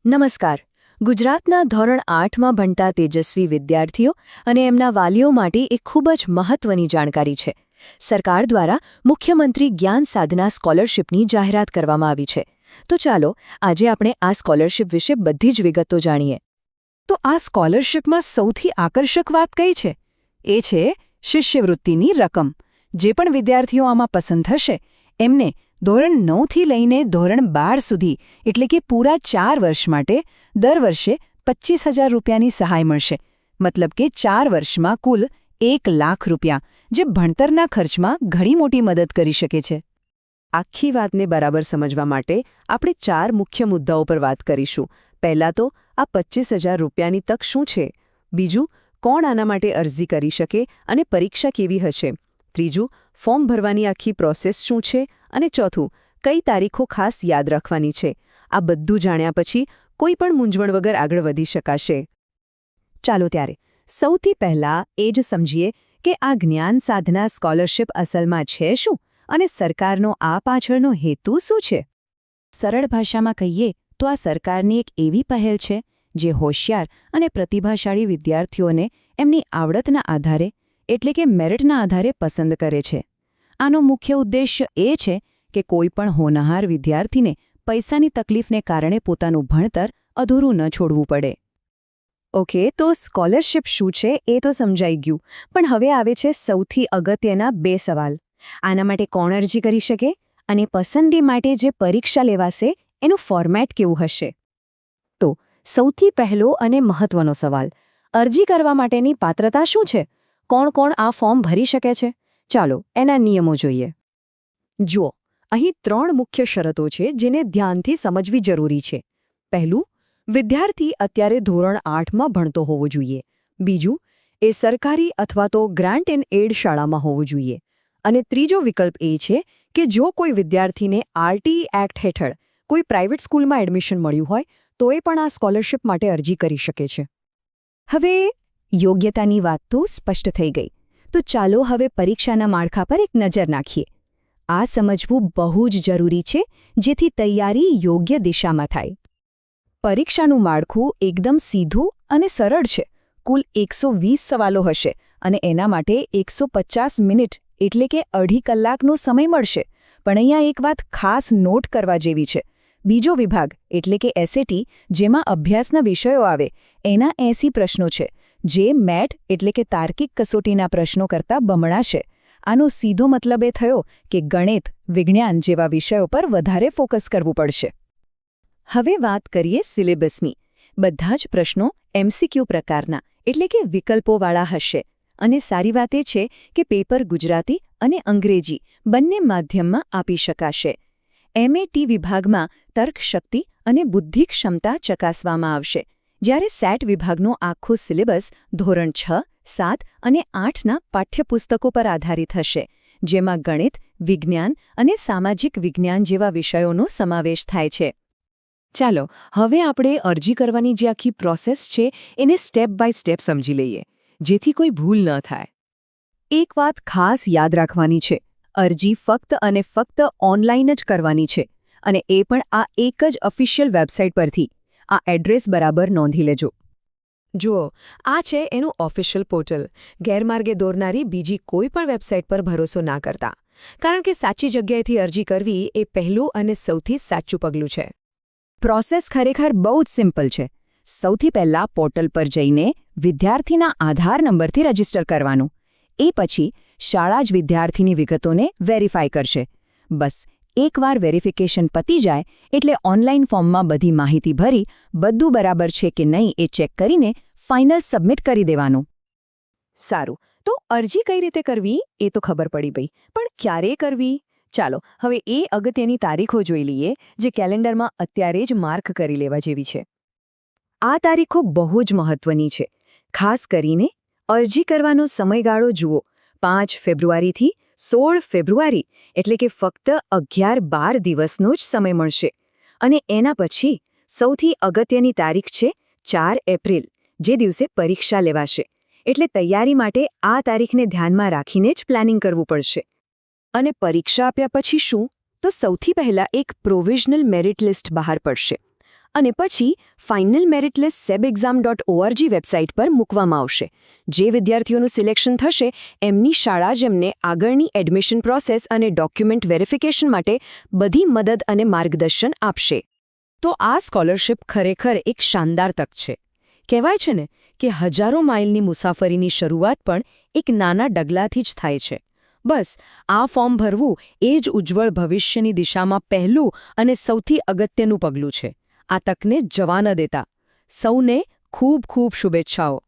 નમસ્કાર. ગુજરાતના ધોરણ 8માં ભણતા તેજસ્વી વિદ્યાર્થીઓ અને એમના વાલીઓ માટે એક ખૂબ જ મહત્વની જાણકારી છે. સરકાર દ્વારા મુખ્યમંત્રી જ્ઞાન સાધના સ્કોલરશિપની જાહેરાત કરવામાં આવી છે. તો ચાલો આજે આપણે આ સ્કોલરશિપ વિશે બધી જ વિગતો જાણીએ. તો આ સ્કોલરશિપમાં સૌથી આકર્ષક વાત કઈ છે? એ છે શિષ્યવૃત્તિની રકમ. જે પણ વિદ્યાર્થીઓ આમાં પસંદ થશે એમને ધોરણ 9થી લઈને ધોરણ 12 સુધી એટલે કે પૂરા 4 વર્ષ માટે દર વર્ષે 25,000 રૂપિયાની સહાય મળશે. મતલબ કે 4 વર્ષમાં કુલ 1 લાખ રૂપિયા, જે ભણતરના ખર્ચમાં ઘણી મોટી મદદ કરી શકે છે. આખી વાતને બરાબર સમજવા માટે આપણે 4 મુખ્ય મુદ્દાઓ પર વાત કરીશું. પહેલા તો આ 25,000 રૂપિયાની તક શું છે? બીજું, કોણ આના માટે અરજી કરી શકે અને પરીક્ષા કેવી હશે? ત્રીજું, ફોર્મ ભરવાની આખી પ્રોસેસ શું છે? અને ચોથું, કઈ તારીખો ખાસ યાદ રાખવાની છે? આ બધું જાણ્યા પછી કોઈ પણ મૂંઝવણ વગર આગળ વધી શકાશે. ચાલો ત્યારે સૌથી પહેલાં એ જ સમજીએ કે આ જ્ઞાન સાધના સ્કોલરશિપ અસલમાં છે શું અને સરકારનો આ પાછળનો હેતુ શું છે? સરળ ભાષામાં કહીએ તો આ સરકારની એક એવી પહેલ છે જે હોશિયાર અને પ્રતિભાશાળી વિદ્યાર્થીઓને એમની આવડતના આધારે એટલે કે મેરિટના આધારે પસંદ કરે છે. આનો મુખ્ય ઉદ્દેશ્ય એ છે કે કોઈ પણ હોનહાર વિદ્યાર્થીને પૈસાની તકલીફને કારણે પોતાનું ભણતર અધૂરું ન છોડવું પડે. ઓકે, તો સ્કોલરશિપ શું છે એ તો સમજાઈ ગયું, પણ હવે આવે છે સૌથી અગત્યના 2 સવાલ. આના માટે કોણ અરજી કરી શકે અને પસંદગી માટે જે પરીક્ષા લેવાશે એનું ફોર્મેટ કેવું હશે? તો સૌથી પહેલો અને મહત્વનો સવાલ, અરજી કરવા માટેની પાત્રતા શું છે? કોણ કોણ આ ફોર્મ ભરી શકે છે? ચાલો એના નિયમો જોઈએ. જુઓ, અહીં 3 મુખ્ય શરતો છે જેને ધ્યાનથી સમજવી જરૂરી છે. પહેલું, વિદ્યાર્થી અત્યારે ધોરણ 8માં ભણતો હોવો જોઈએ. બીજું, એ સરકારી અથવા તો ગ્રાન્ટ એન્ડ એડ શાળામાં હોવું જોઈએ. અને ત્રીજો વિકલ્પ એ છે કે જો કોઈ વિદ્યાર્થીને આરટીઈ એક્ટ હેઠળ કોઈ પ્રાઇવેટ સ્કૂલમાં એડમિશન મળ્યું હોય તો એ પણ આ સ્કોલરશિપ માટે અરજી કરી શકે છે. હવે યોગ્યતાની વાત તો સ્પષ્ટ થઈ ગઈ. તો ચાલો હવે પરીક્ષાના માળખા પર એક નજર નાખીએ. આ સમજવું બહુ જ જરૂરી છે જેથી તૈયારી યોગ્ય દિશામાં થાય. પરીક્ષાનું માળખું એકદમ સીધું અને સરળ છે. કુલ 120 સવાલો હશે અને એના માટે 150 મિનિટ એટલે કે અઢી કલાકનો સમય મળશે. પણ અહીંયા એક વાત ખાસ નોટ કરવા જેવી છે. બીજો વિભાગ એટલે કે એસએટી, જેમાં અભ્યાસના વિષયો આવે, એના 80 પ્રશ્નો છે, જે મેટ એટલે કે તાર્કિક કસોટીના પ્રશ્નો કરતાં બમણા છે. આનો સીધો મતલબ એ થયો કે ગણિત, વિજ્ઞાન જેવા વિષયો પર વધારે ફોકસ કરવું પડશે. હવે વાત કરીએ સિલેબસની. બધા જ પ્રશ્નો એમસીક્યુ પ્રકારના એટલે કે વિકલ્પોવાળા હશે. અને સારી વાત એ છે કે પેપર ગુજરાતી અને અંગ્રેજી બંને માધ્યમમાં આપી શકાશે. એમએટી વિભાગમાં તર્કશક્તિ અને બુદ્ધિ ક્ષમતા ચકાસવામાં આવશે, જ્યારે સેટ વિભાગનો આખો સિલેબસ ધોરણ 6, 7 અને 8ના પાઠ્યપુસ્તકો પર આધારિત હશે, જેમાં ગણિત, વિજ્ઞાન અને સામાજિક વિજ્ઞાન જેવા વિષયોનો સમાવેશ થાય છે. ચાલો હવે આપણે અરજી કરવાની જે આખી પ્રોસેસ છે એને સ્ટેપ બાય સ્ટેપ સમજી લઈએ, જેથી કોઈ ભૂલ ન થાય. એક વાત ખાસ યાદ રાખવાની છે, અરજી ફક્ત અને ફક્ત ઓનલાઈન જ કરવાની છે, અને એ પણ આ એક જ ઓફિશિયલ વેબસાઇટ પરથી. આ એડ્રેસ બરાબર નોંધી લેજો. જુઓ, આ છે એનું ઓફિશિયલ પોર્ટલ. ગેરમાર્ગે દોરનારી બીજી કોઈ પણ વેબસાઇટ પર ભરોસો ના કરતા, કારણ કે સાચી જગ્યાએથી અરજી કરવી એ પહેલું અને સૌથી સાચું પગલું છે. પ્રોસેસ ખરેખર બહુ જ સિમ્પલ છે. સૌથી પહેલાં પોર્ટલ પર જઈને વિદ્યાર્થીના આધાર નંબરથી રજીસ્ટર કરવાનું. એ પછી શાળા જ વિદ્યાર્થીની વિગતોને વેરીફાઈ કરશે. બસ એકવાર વેરિફિકેશન પતી જાય એટલે ઓનલાઈન ફોર્મમાં બધી માહિતી ભરી બધું બરાબર છે કે નહીં એ ચેક કરીને ફાઇનલ સબમિટ કરી દેવાનું. સારું, તો અરજી કઈ રીતે કરવી એ તો ખબર પડી ગઈ, પણ ક્યારે કરવી? ચાલો હવે એ અગત્યની તારીખો જોઈ લઈએ જે કેલેન્ડરમાં અત્યારે જ માર્ક કરી લેવા જેવી છે. આ તારીખો બહુ જ મહત્વની છે. ખાસ કરીને અરજી કરવાનો સમયગાળો જુઓ. 5 ફેબ્રુઆરીથી 16 ફેબ્રુઆરી એટલે કે ફક્ત 11-12 દિવસનો જ સમય મળશે. અને એના પછી સૌથી અગત્યની તારીખ છે 4 એપ્રિલ, જે દિવસે પરીક્ષા લેવાશે. એટલે તૈયારી માટે આ તારીખને ધ્યાનમાં રાખીને જ પ્લાનિંગ કરવું પડશે. અને પરીક્ષા આપ્યા પછી શું? તો સૌથી પહેલાં એક પ્રોવિઝનલ મેરિટ લિસ્ટ બહાર પડશે. અને પછી final merit list sebexam.org website પર મૂકવામાં આવશે. જે વિદ્યાર્થીઓનું સિલેક્શન થશે એમની શાળા જ એમને આગળની એડમિશન પ્રોસેસ અને ડોક્યુમેન્ટ વેરિફિકેશન માટે બધી મદદ અને માર્ગદર્શન આપશે. તો આ સ્કોલરશિપ ખરેખર એક શાનદાર તક છે. કહેવાય છે ને કે હજારો માઇલની મુસાફરીની શરૂઆત પણ એક નાના ડગલાથી જ થાય છે. બસ આ ફોર્મ ભરવું એ જ ઉજ્જવળ ભવિષ્યની દિશામાં પહેલું અને સૌથી અગત્યનું પગલું છે. આ તકને જવા ન દેતા. સૌને ખૂબ ખૂબ શુભેચ્છાઓ.